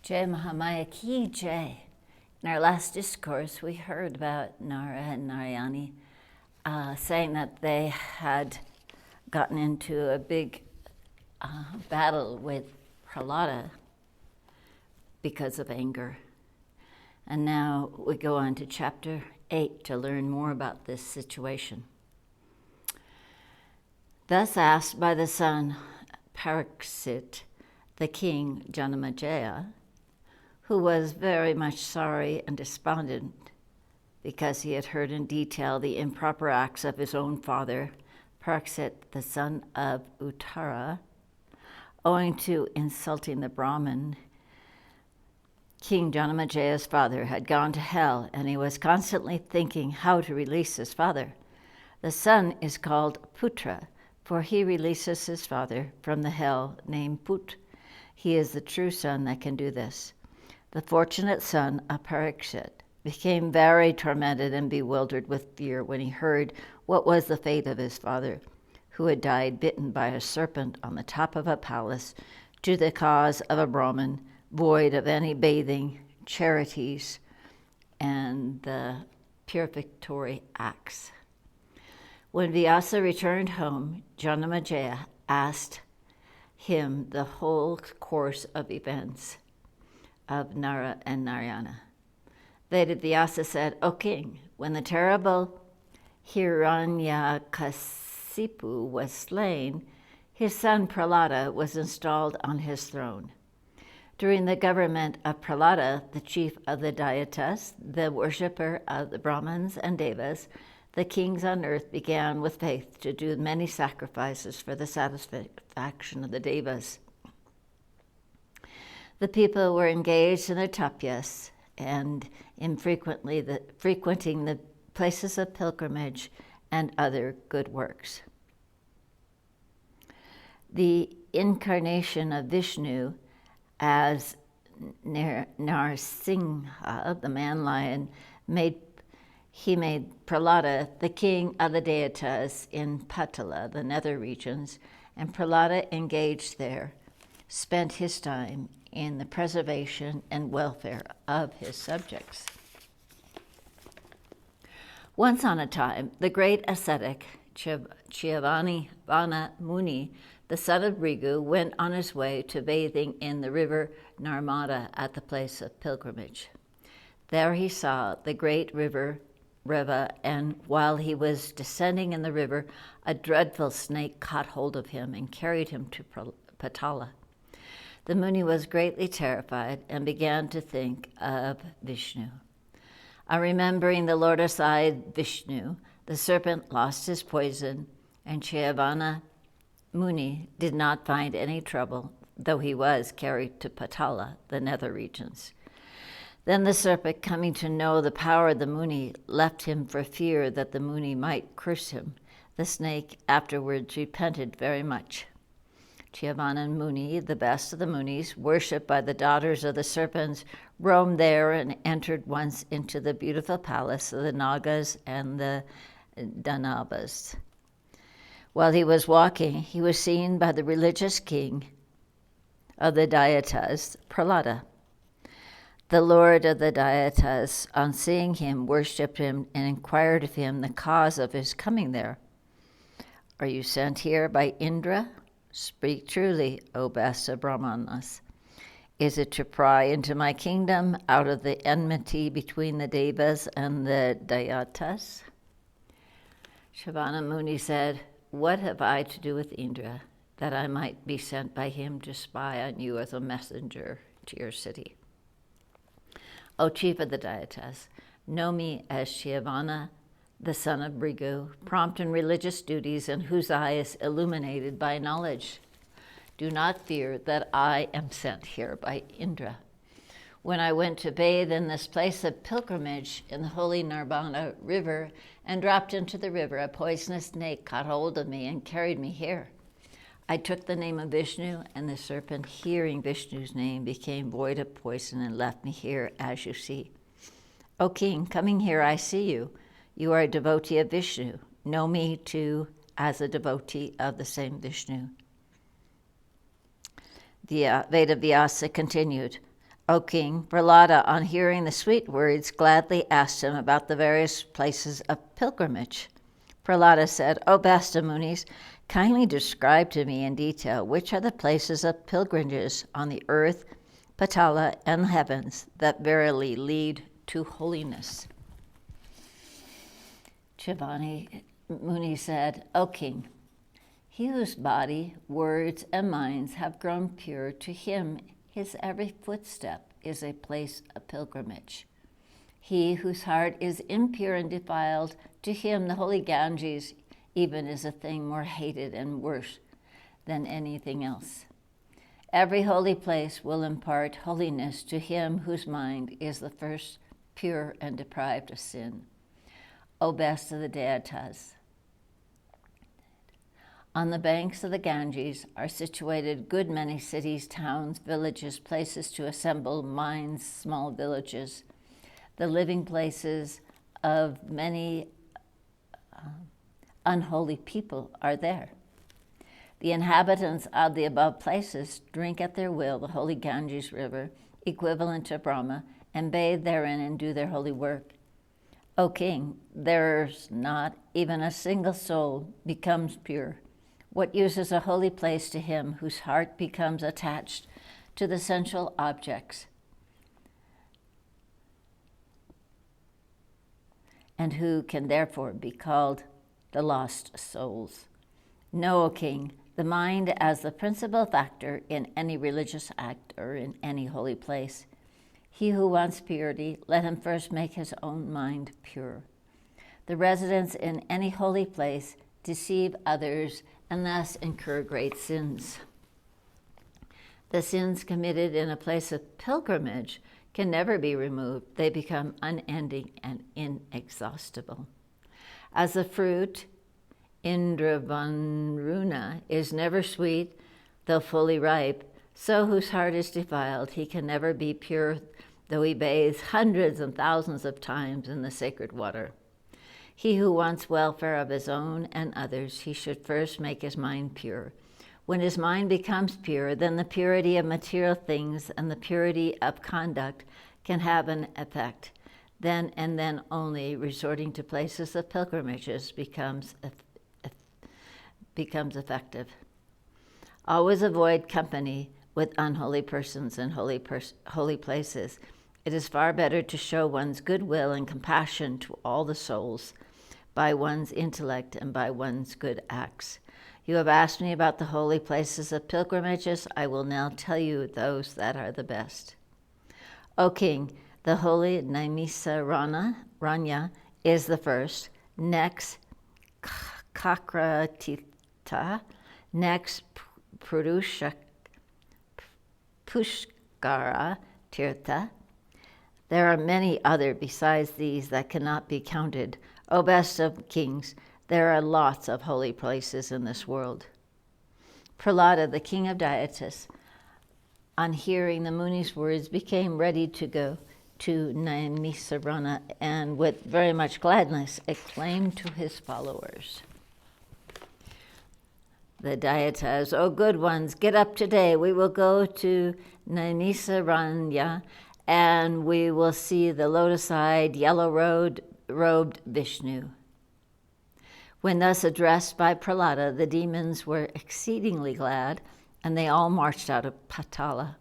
Jai Mahamaya Ki Jai. In our last discourse, we heard about Nara and Narayani saying that they had gotten into a big battle with Pralada because of anger. And now we go on to chapter 8 to learn more about this situation. Thus asked by the son Pariksit, the king Janamejaya, who was very much sorry and despondent because he had heard in detail the improper acts of his own father, Pariksit, the son of Uttara, owing to insulting the Brahmin. King Janamajaya's father had gone to hell, and he was constantly thinking how to release his father. The son is called Putra, for he releases his father from the hell named Put. He is the true son that can do this. The fortunate son of Pariksit became very tormented and bewildered with fear when he heard what was the fate of his father, who had died bitten by a serpent on the top of a palace due to the cause of a Brahmin, void of any bathing, charities, and the purificatory acts. When Vyasa returned home, Janamejaya asked him the whole course of events of Nara and Narayana. Vyasa said, "O king, when the terrible Hiranyakasipu was slain, his son Pralada was installed on his throne. During the government of Pralada, the chief of the Dyatas, the worshipper of the Brahmins and Devas, the kings on earth began with faith to do many sacrifices for the satisfaction of the Devas. The people were engaged in their tapyas and in frequenting the places of pilgrimage and other good works. The incarnation of Vishnu as Narsingha, the man-lion, made Pralada the king of the Dyatas in Patala, the nether regions, and Pralada engaged there, spent his time in the preservation and welfare of his subjects. Once on a time, the great ascetic Vana Muni, the son of Bhrigu, went on his way to bathing in the river Narmada at the place of pilgrimage. There he saw the great river Reva, and while he was descending in the river, a dreadful snake caught hold of him and carried him to Patala. The Muni was greatly terrified and began to think of Vishnu. On remembering the lotus-eyed Vishnu, the serpent lost his poison, and Vana Muni did not find any trouble, though he was carried to Patala, the nether regions. Then the serpent, coming to know the power of the Muni, left him for fear that the Muni might curse him. The snake afterwards repented very much. Vana Muni, the best of the Munis, worshipped by the daughters of the serpents, roamed there and entered once into the beautiful palace of the Nagas and the Danavas. While he was walking, he was seen by the religious king of the Dyatas, Pralada. The lord of the Dyatas, on seeing him, worshipped him and inquired of him the cause of his coming there. "Are you sent here by Indra? Speak truly, O best of Brahmanas. Is it to pry into my kingdom out of the enmity between the Devas and the Dyatas?" Vana Muni said, "What have I to do with Indra, that I might be sent by him to spy on you as a messenger to your city? O chief of the Dyatas, know me as Vana, the son of Bhrigu, prompt in religious duties and whose eye is illuminated by knowledge. Do not fear that I am sent here by Indra. When I went to bathe in this place of pilgrimage in the holy Narbana river and dropped into the river, a poisonous snake caught hold of me and carried me here. I took the name of Vishnu, and the serpent, hearing Vishnu's name, became void of poison and left me here, as you see. O king, coming here, I see you. You are a devotee of Vishnu. Know me, too, as a devotee of the same Vishnu." The Veda Vyasa continued, O king, Pralada, on hearing the sweet words, gladly asked him about the various places of pilgrimage. Pralada said, O best of Munis, kindly describe to me in detail which are the places of pilgrimages on the earth, Patala, and the heavens that verily lead to holiness. Shivani Muni said, O king, he whose body, words, and minds have grown pure, to him his every footstep is a place of pilgrimage. He whose heart is impure and defiled, to him the holy Ganges even is a thing more hated and worse than anything else. Every holy place will impart holiness to him whose mind is the first pure and deprived of sin. O best of the Deitas, on the banks of the Ganges are situated good many cities, towns, villages, places to assemble, mines, small villages. The living places of many unholy people are there. The inhabitants of the above places drink at their will the holy Ganges river, equivalent to Brahma, and bathe therein and do their holy work. O king, there's not even a single soul becomes pure. What use is a holy place to him whose heart becomes attached to the sensual objects, and who can therefore be called the lost souls? Know, O king, the mind as the principal factor in any religious act or in any holy place. He who wants purity, let him first make his own mind pure. The residents in any holy place deceive others and thus incur great sins. The sins committed in a place of pilgrimage can never be removed. They become unending and inexhaustible. As the fruit, Indravaruna, is never sweet, though fully ripe, so whose heart is defiled, he can never be pure, though he bathes hundreds and thousands of times in the sacred water. He who wants welfare of his own and others, he should first make his mind pure. When his mind becomes pure, then the purity of material things and the purity of conduct can have an effect. Then and then only resorting to places of pilgrimages becomes effective. Always avoid company with unholy persons and holy places. It is far better to show one's goodwill and compassion to all the souls by one's intellect and by one's good acts. You have asked me about the holy places of pilgrimages. I will now tell you those that are the best. O king, the holy Naimisaranya is the first, next Kakratita, next Pushkara Tirtha. There are many other besides these that cannot be counted. O best of kings, there are lots of holy places in this world. Pralada, the king of Deitas, on hearing the Muni's words, became ready to go to Naimisarana and with very much gladness exclaimed to his followers. The Deitas, O good ones, get up today. We will go to Naimisaranya and we will see the lotus-eyed, yellow-robed Vishnu. When thus addressed by Pralada, the demons were exceedingly glad, and they all marched out of Patala.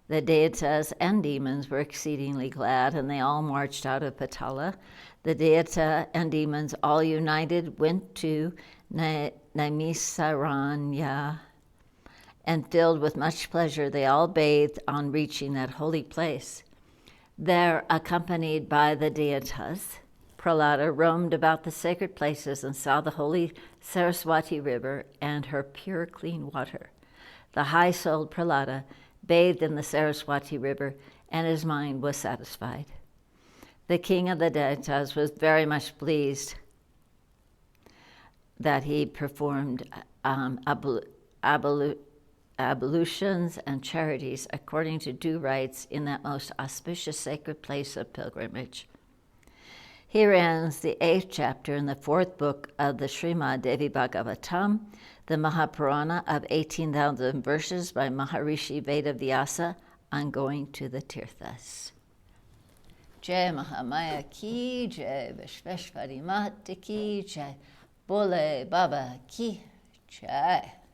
The Deitas and demons were exceedingly glad, and they all marched out of Patala. The Deita and demons, all united, went to Naimisaranya, and filled with much pleasure, they all bathed on reaching that holy place. There, accompanied by the Deitas, Pralada roamed about the sacred places and saw the holy Saraswati river and her pure, clean water. The high-souled Pralada bathed in the Saraswati river, and his mind was satisfied. The king of the Deitas was very much pleased that he performed ablutions and charities according to due rites in that most auspicious sacred place of pilgrimage. Here ends the 8th chapter in the 4th book of the Srimad Devi Bhagavatam, the Mahapurana of 18,000 verses by Maharishi Vedavyasa on going to the tirthas. Jai Mahamaya ki jai, Vishveshwari Mata ki jai, Bole Baba ki jai.